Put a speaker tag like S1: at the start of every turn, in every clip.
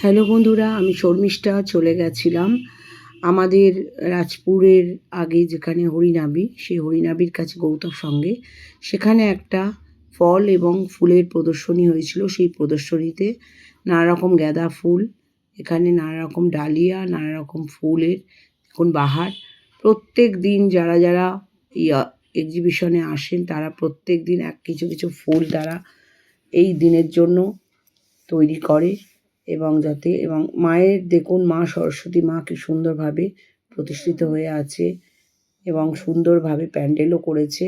S1: Hello বন্ধুরা, আমি শর্মিষ্ঠা চলে গেছিলাম আমাদের রাজপুরের আগে যেখানে হরিনাবি, সেই হরিনাবির কাছে গৌতম সঙ্গে। সেখানে একটা ফল এবং ফুলের প্রদর্শনী হয়েছিল। সেই প্রদর্শনীতে নানা রকম গাঁদা ফুল, এখানে নানা রকম ডালিয়া, নানা রকম ফুলের এখন বাহার। প্রত্যেক দিন যারা যারা এই এক্সিবিশনে আসেন তারা প্রত্যেক দিন কিছু কিছু ফুল তারা এই দিনের জন্য তৈরি করে এবং মায়ের দেখুন, মা সরস্বতী মা কি সুন্দরভাবে প্রতিষ্ঠিত হয়ে আছে এবং সুন্দরভাবে প্যান্ডেলও করেছে।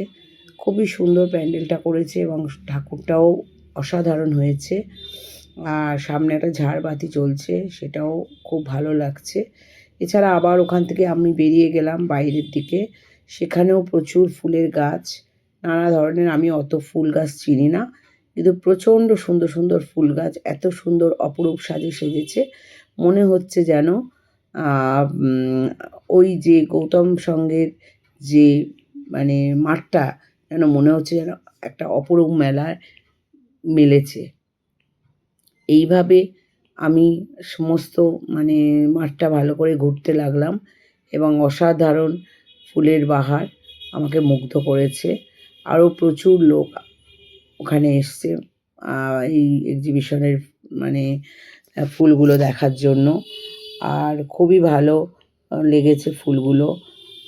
S1: খুবই সুন্দর প্যান্ডেলটা করেছে এবং ঠাকুরটাও অসাধারণ হয়েছে। আর সামনে একটা ঝাড়বাতি চলছে, সেটাও খুব ভালো লাগছে। এছাড়া আবার ওখান থেকে আমি বেরিয়ে গেলাম বাইরের দিকে। সেখানেও প্রচুর ফুলের গাছ, নানা ধরনের। আমি অত ফুল গাছ চিনি না, কিন্তু প্রচণ্ড সুন্দর সুন্দর ফুল গাছ, এত সুন্দর অপরূপ সাজে সেজেছে। মনে হচ্ছে যেন ওই যে গৌতম সঙ্গের যে মাঠটা, যেন মনে হচ্ছে যেন একটা অপরূপ মেলায় মেলেছে। এইভাবে আমি সমস্ত মাঠটা ভালো করে ঘুরতে লাগলাম এবং অসাধারণ ফুলের বাহার আমাকে মুগ্ধ করেছে। আরও প্রচুর লোক ওখানে এসছে এই এক্সিবিশনের ফুলগুলো দেখার জন্য। আর খুবই ভালো লেগেছে ফুলগুলো।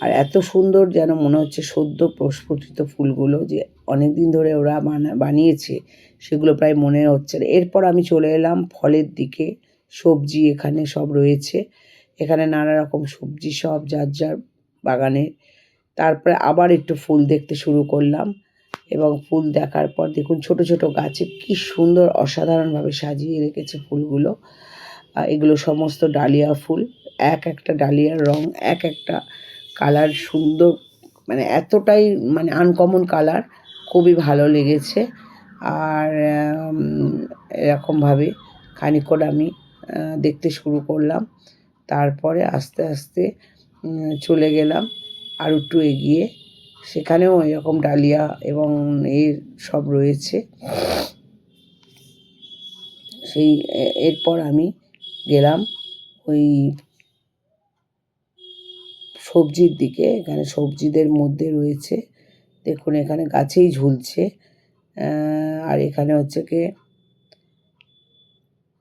S1: আর এত সুন্দর যেন মনে হচ্ছে সদ্য প্রস্ফুটিত ফুলগুলো, যে অনেক দিন ধরে ওরা বানিয়েছে, সেগুলো প্রায় মনে হচ্ছে না। এরপর আমি চলে এলাম ফলের দিকে। সবজি এখানে সব রয়েছে, এখানে নানা রকম সবজি সব যার যার বাগানের। তারপরে আবার একটু ফুল দেখতে শুরু করলাম এবং ফুল দেখার পর দেখুন ছোট ছোট গাছে কি সুন্দর অসাধারণভাবে সাজিয়ে রেখেছে ফুলগুলো। এগুলো সমস্ত ডালিয়া ফুল। এক একটা ডালিয়ার রং, এক একটা কালার সুন্দর, এতটাই আনকমন কালার, খুবই ভালো লেগেছে। আর এরকমভাবে খানিকক্ষণ আমি দেখতে শুরু করলাম। তারপরে আস্তে আস্তে চলে গেলাম আর একটু এগিয়ে। সেখানেও এরকম ডালিয়া এবং সব রয়েছে। এরপর আমি গেলাম ওই সবজির দিকে। এখানে সবজিদের মধ্যে রয়েছে, দেখুন এখানে গাছেই ঝুলছে। আর এখানে হচ্ছে কি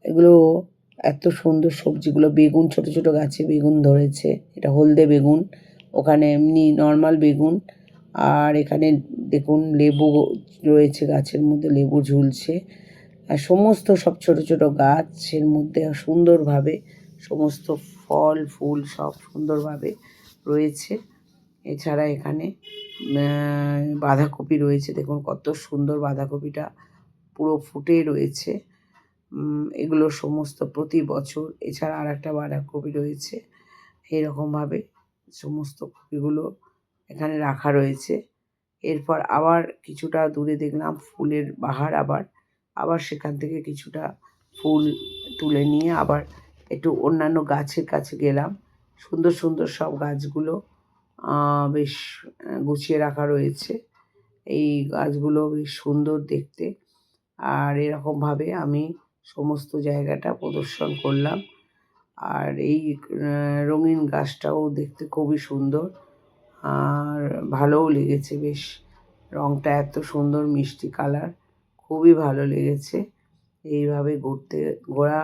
S1: এগুলো এত সুন্দর সবজিগুলো, বেগুন, ছোট ছোট গাছে বেগুন ধরেছে, এটা হলদে বেগুন, ওখানে এমনি নর্মাল বেগুন। আর এখানে দেখুন লেবু রয়েছে, গাছের মধ্যে লেবু ঝুলছে। আর সমস্ত সব ছোট ছোট গাছের মধ্যে সুন্দরভাবে সমস্ত ফল ফুল সব সুন্দরভাবে রয়েছে। এছাড়া এখানে বাঁধাকপি রয়েছে, দেখুন কত সুন্দর বাঁধাকপিটা পুরো ফুটে রয়েছে। এগুলো সমস্ত প্রতি বছর। এছাড়া আর একটা বাঁধাকপি রয়েছে, এরকমভাবে সমস্ত কপিগুলো এখানে রাখা রয়েছে। এরপর আবার কিছুটা দূরে দেখলাম ফুলের বাহার। আবার সেখান থেকে কিছুটা ফুল তুলে নিয়ে আবার একটু অন্যান্য গাছের কাছে গেলাম। সুন্দর সুন্দর সব গাছগুলো বেশ গুছিয়ে রাখা রয়েছে। এই গাছগুলো বেশ সুন্দর দেখতে। আর এরকমভাবে আমি সমস্ত জায়গাটা প্রদর্শন করলাম। আর এই রঙিন গাছটাও দেখতে খুবই সুন্দর, আর ভালোও লেগেছে বেশ। রঙটা এত সুন্দর, মিষ্টি কালার, খুবই ভালো লেগেছে। এইভাবে ঘোরা